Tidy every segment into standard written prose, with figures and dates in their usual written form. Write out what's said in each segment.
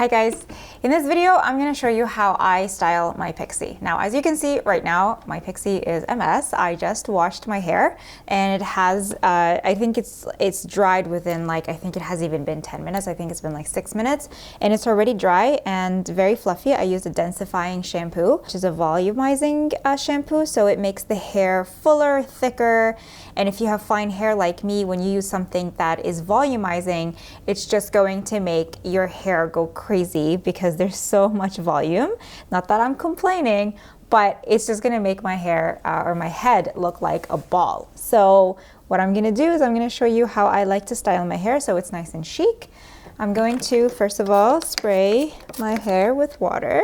Hi guys, in this video I'm going to show you how I style my Pixie. Now as you can see right now my Pixie is a mess. I just washed my hair and it has I think it's dried within I think it has even been 10 minutes. I think it's been like 6 minutes and it's already dry and very fluffy. I used a densifying shampoo, which is a volumizing shampoo, so it makes the hair fuller, thicker, and if you have fine hair like me, when you use something that is volumizing, it's just going to make your hair go crazy because there's so much volume. Not that I'm complaining, but it's just gonna make my hair or my head look like a ball. So what I'm gonna do is I'm gonna show you how I like to style my hair so it's nice and chic. I'm going to first of all spray my hair with water.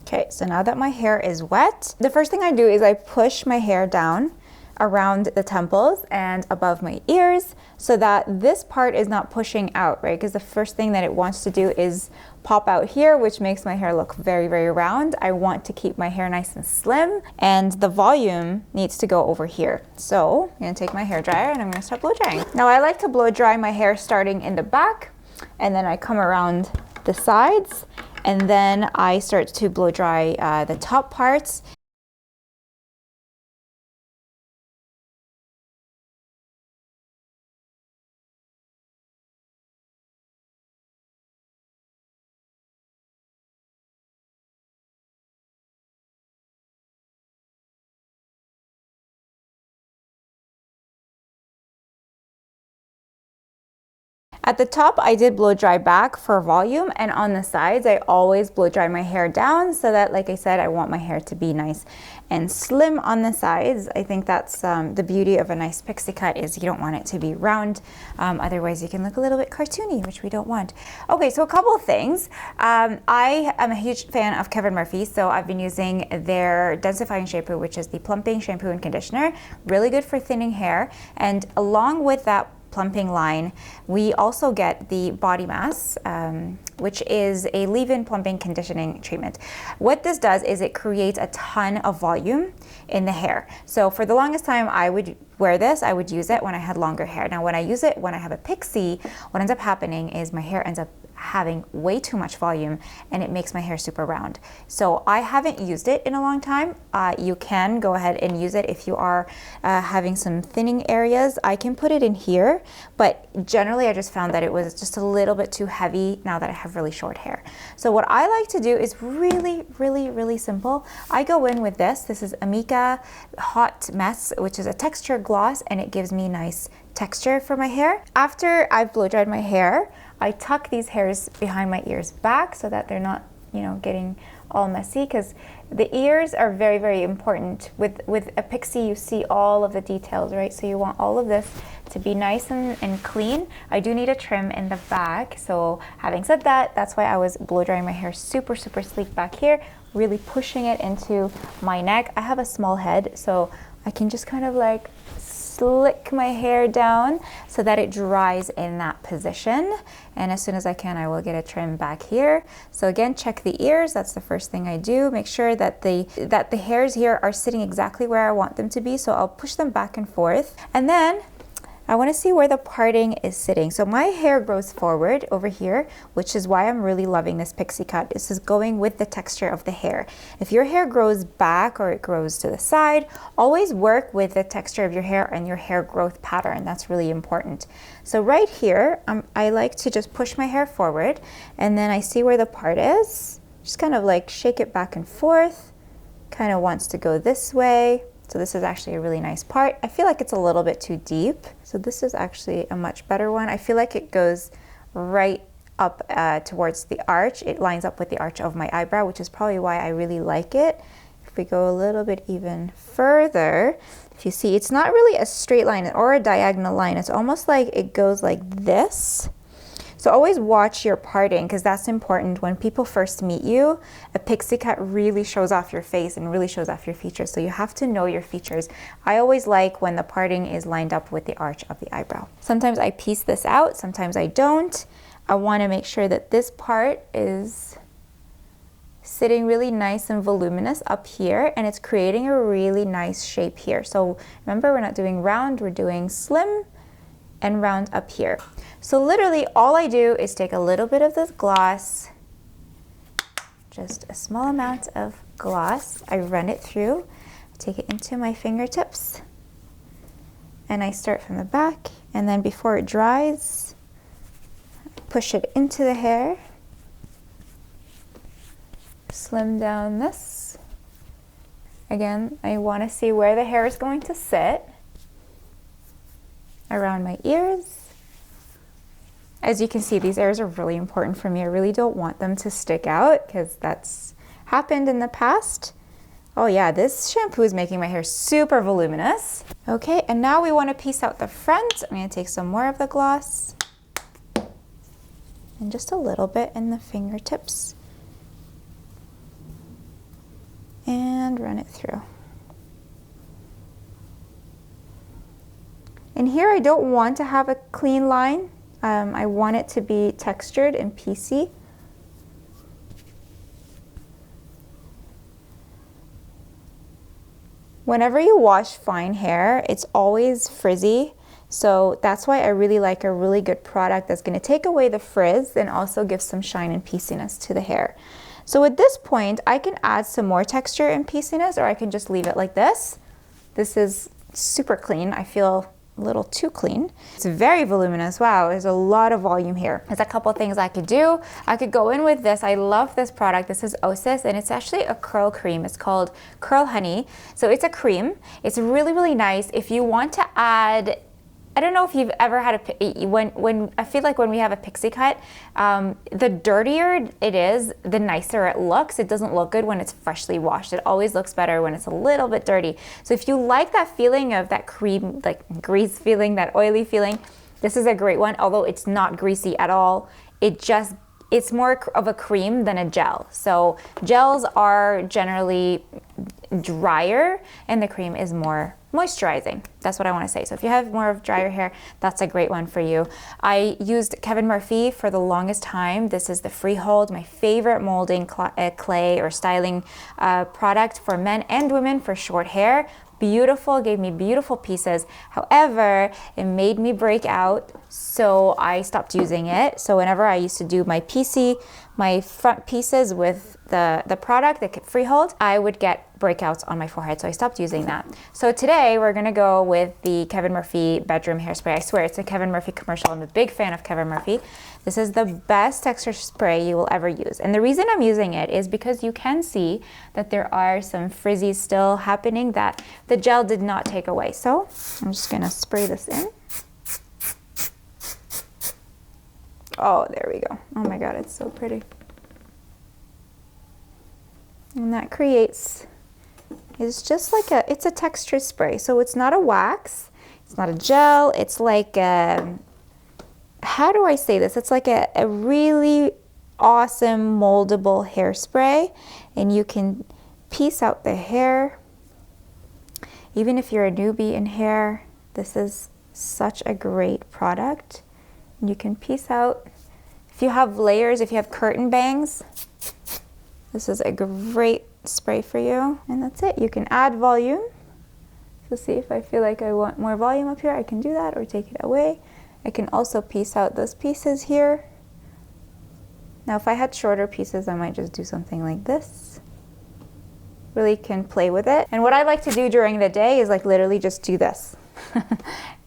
Okay, so now that my hair is wet, the first thing I do is I push my hair down around the temples and above my ears so that this part is not pushing out, right? Because the first thing that it wants to do is pop out here, which makes my hair look very, very round. I want to keep my hair nice and slim, and the volume needs to go over here. So I'm gonna take my hairdryer and I'm gonna start blow drying. Now I like to blow dry my hair starting in the back, and then I come around the sides, and then I start to blow dry the top parts. At the top, I did blow dry back for volume, and on the sides, I always blow dry my hair down so that, like I said, I want my hair to be nice and slim on the sides. I think that's the beauty of a nice pixie cut, is you don't want it to be round. Otherwise, you can look a little bit cartoony, which we don't want. Okay, so a couple of things. I am a huge fan of Kevin Murphy, so I've been using their densifying shampoo, which is the plumping shampoo and conditioner. Really good for thinning hair, and along with that plumping line, we also get the body mass, which is a leave-in plumping conditioning treatment. What this does is it creates a ton of volume in the hair. So for the longest time I would wear this, I would use it when I had longer hair. Now when I use it when I have a pixie, what ends up happening is my hair ends up having way too much volume and it makes my hair super round. So I haven't used it in a long time. You can go ahead and use it if you are having some thinning areas. I can put it in here, but generally I just found that it was just a little bit too heavy now that I have really short hair. So what I like to do is really simple. I go in with this. This is AMIKA Hot Mess, which is a texture gloss, and it gives me nice texture for my hair. After I've blow dried my hair, I tuck these hairs behind my ears back so that they're not, getting all messy, because the ears are very important. With a pixie, you see all of the details, right? So you want all of this to be nice and clean. I do need a trim in the back. So having said that, that's why I was blow drying my hair super sleek back here, really pushing it into my neck. I have a small head, so I can just kind of like slick my hair down so that it dries in that position, and as soon as I can I will get a trim back here. So again, check the ears. That's the first thing I do. Make sure that the hairs here are sitting exactly where I want them to be, so I'll push them back and forth, and then I want to see where the parting is sitting. So my hair grows forward over here, which is why I'm really loving this pixie cut. This is going with the texture of the hair. If your hair grows back or it grows to the side, always work with the texture of your hair and your hair growth pattern. That's really important. So right here, I like to just push my hair forward, and then I see where the part is. Just kind of like shake it back and forth. Kind of wants to go this way. So this is actually a really nice part. I feel like it's a little bit too deep. So this is actually a much better one. I feel like it goes right up towards the arch. It lines up with the arch of my eyebrow, which is probably why I really like it. If we go a little bit even further, if you see, it's not really a straight line or a diagonal line. It's almost like it goes like this. So always watch your parting, because that's important. When people first meet you, a pixie cut really shows off your face and really shows off your features. So you have to know your features. I always like when the parting is lined up with the arch of the eyebrow. Sometimes I piece this out, sometimes I don't. I want to make sure that this part is sitting really nice and voluminous up here, and it's creating a really nice shape here. So remember, we're not doing round, we're doing slim and round up here. So literally all I do is take a little bit of this gloss, just a small amount of gloss. I run it through, take it into my fingertips, and I start from the back, and then before it dries, push it into the hair, slim down this. Again, I want to see where the hair is going to sit around my ears. As you can see, these ears are really important for me. I really don't want them to stick out because that's happened in the past. Oh yeah, this shampoo is making my hair super voluminous. Okay, and now we want to piece out the front. I'm going to take some more of the gloss and just a little bit in the fingertips and run it through. And here I don't want to have a clean line. I want it to be textured and piecey. Whenever you wash fine hair, it's always frizzy. So that's why I really like a really good product that's going to take away the frizz and also give some shine and pieciness to the hair. So at this point, I can add some more texture and pieciness, or I can just leave it like this. This is super clean. I feel a little too clean. It's very voluminous. Wow, there's a lot of volume here. There's a couple things I could do. I could go in with this. I love this product. This is OSIS, and it's actually a curl cream. It's called Curl Honey. So it's a cream. It's really, really nice. If you want to add, I don't know if you've ever had when I feel like when we have a pixie cut, the dirtier it is, the nicer it looks. It doesn't look good when it's freshly washed. It always looks better when it's a little bit dirty. So if you like that feeling of that cream, like grease feeling, that oily feeling, this is a great one. Although it's not greasy at all, it's more of a cream than a gel. So gels are generally drier and the cream is more moisturizing. That's what I want to say. So if you have more of drier hair, that's a great one for you. I used Kevin Murphy for the longest time. This is the Freehold, my favorite molding clay or styling product for men and women for short hair. Beautiful, gave me beautiful pieces. However, it made me break out, so I stopped using it. So whenever I used to do my front pieces with the product, the Freehold, I would get breakouts on my forehead, so I stopped using that. So today we're gonna go with the Kevin Murphy bedroom hairspray. I swear it's a Kevin Murphy commercial. I'm a big fan of Kevin Murphy. This is the best texture spray you will ever use. And the reason I'm using it is because you can see that there are some frizzies still happening that the gel did not take away. So I'm just gonna spray this in. Oh, there we go. Oh my God, it's so pretty. And that creates, it's just like it's a texture spray. So it's not a wax, it's not a gel, it's like how do I say this? It's like a really awesome moldable hairspray, and you can piece out the hair. Even if you're a newbie in hair, this is such a great product. You can piece out, if you have layers, if you have curtain bangs, this is a great spray for you. And that's it. You can add volume. So see, if I feel like I want more volume up here, I can do that or take it away. I can also piece out those pieces here. Now if I had shorter pieces, I might just do something like this. Really can play with it. And what I like to do during the day is like literally just do this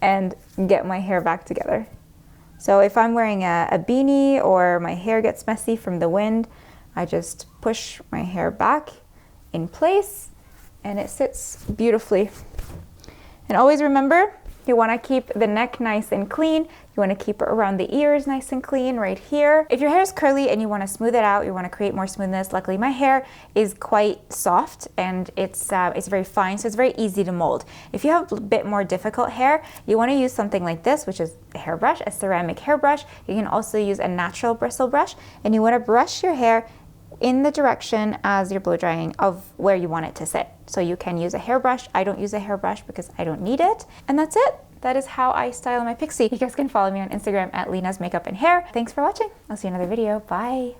and get my hair back together. So if I'm wearing a beanie or my hair gets messy from the wind, I just push my hair back in place and it sits beautifully. And always remember, you want to keep the neck nice and clean. You want to keep it around the ears nice and clean right here. If your hair is curly and you want to smooth it out, you want to create more smoothness. Luckily, my hair is quite soft and it's very fine, so it's very easy to mold. If you have a bit more difficult hair, you want to use something like this, which is a hairbrush, a ceramic hairbrush. You can also use a natural bristle brush, and you want to brush your hair in the direction as you're blow drying of where you want it to sit. So you can use a hairbrush. I don't use a hairbrush because I don't need it. And that's it. That is how I style my Pixie. You guys can follow me on Instagram at Lena's Makeup and Hair. Thanks for watching. I'll see you in another video. Bye.